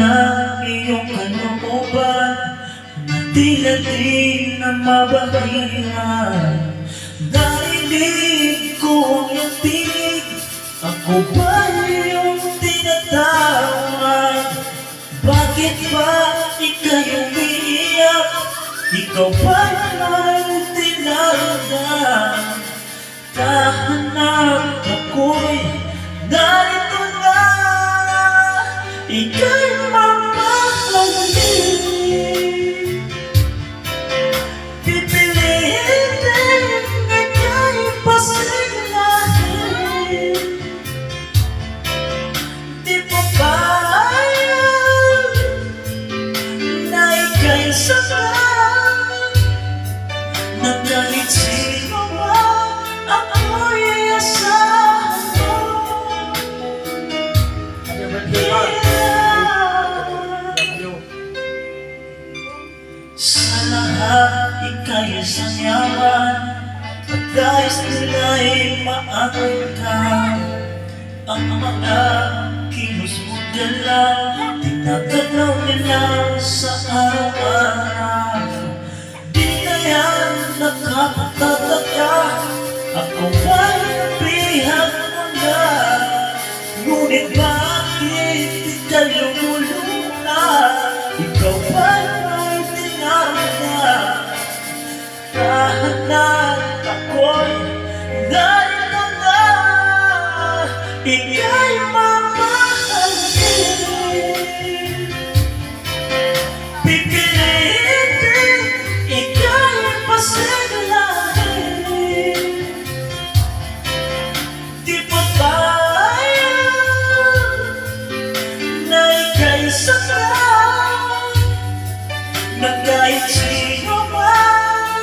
ng iyong kalooban na tila di na mabahiran. Narinig ko ang iyong tinig, ako ba iyong tinatawag? Bakit ba ika'y umiiyak? Ikaw ba naman tinarada? Kahanap ako'y narito na, ika'y mamahalin. Pipiliin din ika'y pasiglahin. Di pa bayad na ika'y sakal, na kahit sino ba ako'y asahan mo. Sa lahat ika'y sanyaman, at dahil sila'y maangkan, ang mga kilos mo dala, tinagalaw nila sa araw-araw. Di kaya nakapagtataka, ako ba'y nabihag mo na? Ngunit bakit ika'y lumuluna? Ikaw ba'y may tinarada? Kahanap ako'y narito na, ika'y mamahalin. Pipiliin din ika'y pasiglahin. Di pa bayad na ika'y sakal, na kahit sino man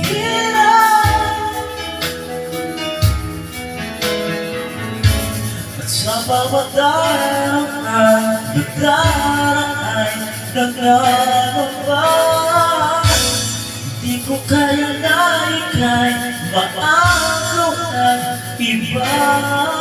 hirap. At sa bawat daraan ay naglalaba. Di ko kaya na ika'y maagaw ng iba.